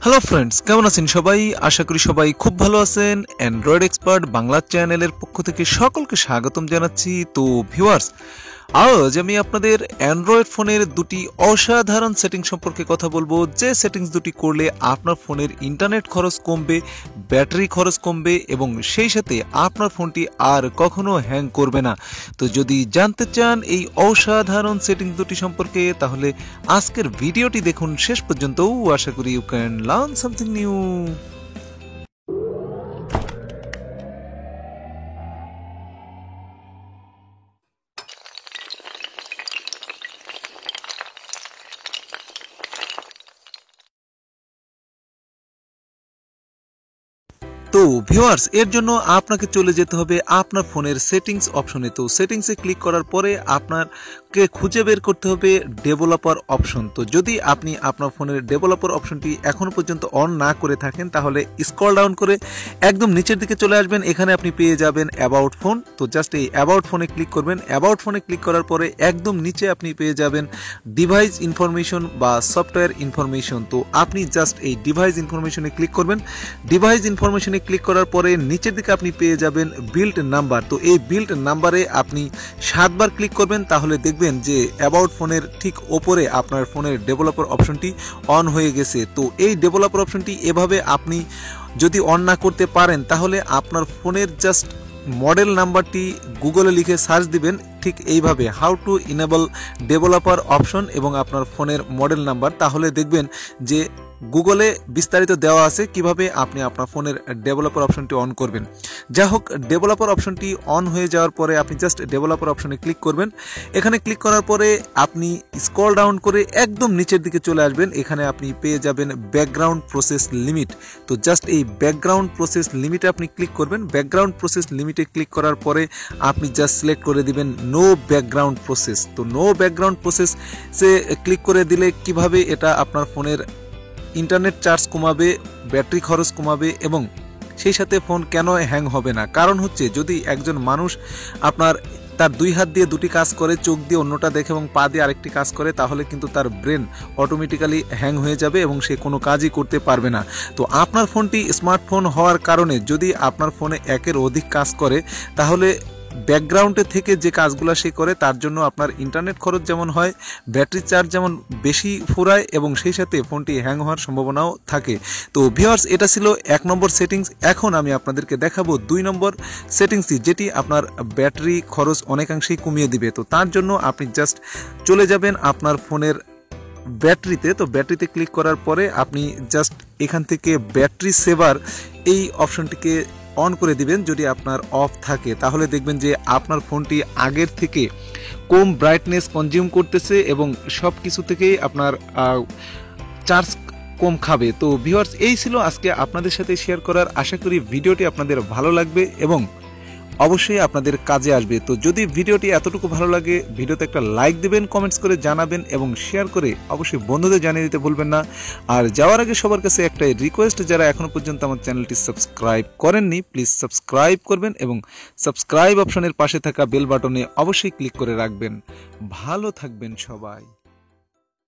Hello friends, কেমন আছেন সবাই? আশা করি সবাই খুব ভালো আছেন। অ্যান্ড্রয়েড এক্সপার্ট বাংলা চ্যানেলের পক্ষ থেকে সকলকে স্বাগতম জানাচ্ছি। তো ভিউয়ার্স, আজ আমি আপনাদের অ্যান্ড্রয়েড ফোনের দুটি অসাধারণ সেটিং সম্পর্কে কথা বলবো, যে সেটিংস দুটি করলে আপনার ফোনের ইন্টারনেট খরচ কমবে, ব্যাটারি খরচ কমবে এবং সেই সাথে আপনার ফোনটি আর কখনো হ্যাং করবে না। তো যদি জানতে চান এই অসাধারণ সেটিংস দুটি সম্পর্কে, তাহলে আজকের ভিডিওটি দেখুন শেষ পর্যন্ত। আশা করি you can learn something new. তো ভিউয়ার্স, এর জন্য আপনাকে চলে যেতে হবে আপনার ফোনের সেটিংস অপশনে। তো সেটিংসে ক্লিক করার পরে আপনাকে খুঁজে বের করতে হবে ডেভেলপার অপশন। তো যদি আপনি আপনার ফোনের ডেভেলপার অপশনটি এখনো পর্যন্ত অন না করে থাকেন, তাহলে স্ক্রল ডাউন করে একদম নিচের দিকে চলে আসবেন। এখানে আপনি পেয়ে যাবেন অ্যাবাউট ফোন। তো জাস্ট এই অ্যাবাউট ফোনে ক্লিক করবেন। অ্যাবাউট ফোনে ক্লিক করার পরে একদম নিচে আপনি পেয়ে যাবেন ডিভাইস ইনফরমেশন বা সফটওয়্যার ইনফরমেশন। তো আপনি জাস্ট এই ডিভাইস ইনফরমেশনে ক্লিক করবেন। ডিভাইস ইনফরমেশনে ক্লিক করার পরে নিচের দিকে আপনি পেয়ে যাবেন বিল্ড নাম্বার। তো এই বিল্ড নাম্বারে আপনি 7 বার ক্লিক করবেন, তাহলে দেখবেন যে অ্যাবাউট ফোনের ঠিক ওপরে আপনার ফোনের ডেভেলপার অপশনটি অন হয়ে গেছে। তো এই ডেভেলপার অপশনটি এভাবে আপনি যদি অন না করতে পারেন, তাহলে আপনার ফোনের জাস্ট মডেল নাম্বারটি গুগলে লিখে সার্চ দিবেন, ঠিক এইভাবে how to enable developer option এবং আপনার ফোনের মডেল নাম্বার। তাহলে দেখবেন যে গুগলে বিস্তারিত দেওয়া আছে কিভাবে আপনি আপনার ফোনের ডেভেলপার অপশনটি অন করবেন। যাই হোক, ডেভেলপার অপশনটি অন হয়ে যাওয়ার পরে আপনি জাস্ট ডেভেলপার অপশনে ক্লিক করবেন। এখানে ক্লিক করার পরে আপনি স্ক্রল ডাউন করে একদম নিচের দিকে চলে আসবেন। এখানে আপনি পেয়ে যাবেন ব্যাকগ্রাউন্ড প্রসেস লিমিট। তো জাস্ট এই ব্যাকগ্রাউন্ড প্রসেস লিমিটে আপনি ক্লিক করবেন। ব্যাকগ্রাউন্ড প্রসেস লিমিটে ক্লিক করার পরে আপনি জাস্ট সিলেক্ট করে দিবেন নো ব্যাকগ্রাউন্ড প্রসেস। তো নো ব্যাকগ্রাউন্ড প্রসেসে ক্লিক করে দিলে কিভাবে এটা আপনার ফোনের ইন্টারনেট চার্জ কমাবে, ব্যাটারি খরচ কমাবে এবং সেই সাথে ফোন কেন হ্যাং হবে না। কারণ হচ্ছে, যদি একজন মানুষ তার দুই হাত দিয়ে দুটি কাজ করে, চোখ দিয়ে অন্যটা দেখে এবং পা দিয়ে আরেকটি কাজ করে, তাহলে কিন্তু তার ব্রেন অটোমেটিক্যালি হ্যাং হয়ে যাবে এবং সে কোনো কাজই করতে পারবে না। তো আপনার ফোনটি স্মার্টফোন হওয়ার কারণে যদি আপনার ফোনে একের অধিক কাজ করে, তাহলে ব্যাকগ্রাউন্ডে থেকে যে কাজগুলো সে করে তার জন্য আপনার ইন্টারনেট খরচ যেমন হয়, ব্যাটারি চার্জ যেমন বেশি ফুরায় এবং সেই সাথে ফোনটি হ্যাং হওয়ার সম্ভাবনাও থাকে। তো ভিউয়ার্স, এটা ছিল 1 নম্বর সেটিংস। এখন আমি আপনাদেরকে দেখাবো 2 নম্বর সেটিংসটি, যেটি আপনার ব্যাটারি খরচ অনেকাংশেই কমিয়ে দিবে। তো তার জন্য আপনি জাস্ট চলে যাবেন আপনার ফোনের ব্যাটারিতে। তো ব্যাটারিতে ক্লিক করার পরে আপনি জাস্ট এখান থেকে ব্যাটারি সেভার এই অপশনটিকে অন করে দিবেন। যদি আপনার অফ থাকে, তাহলে দেখবেন যে আপনার ফোনটি আগের থেকে কম ব্রাইটনেস কনজিউম করতেছে এবং সব কিছু থেকেই আপনার চার্জ কম খাবে। তো ভিউয়ার্স, এই ছিল আজকে আপনাদের সাথে শেয়ার করার। আশা করি ভিডিওটি আপনাদের ভালো লাগবে এবং অবশ্যই আপনাদের কাজে আসবে। তো যদি ভিডিওটি এতটুকু ভালো লাগে, ভিডিওতে একটা লাইক দিবেন, কমেন্টস করে জানাবেন এবং শেয়ার করে অবশ্যই বন্ধুদের জানিয়ে দিতে ভুলবেন না। আর যাওয়ার আগে সবার কাছে একটাই রিকোয়েস্ট, যারা এখনো পর্যন্ত আমার চ্যানেলটি সাবস্ক্রাইব করেননি, প্লিজ সাবস্ক্রাইব করবেন এবং সাবস্ক্রাইব অপশনের পাশে থাকা বেল বাটনে অবশ্যই ক্লিক করে রাখবেন। ভালো থাকবেন সবাই।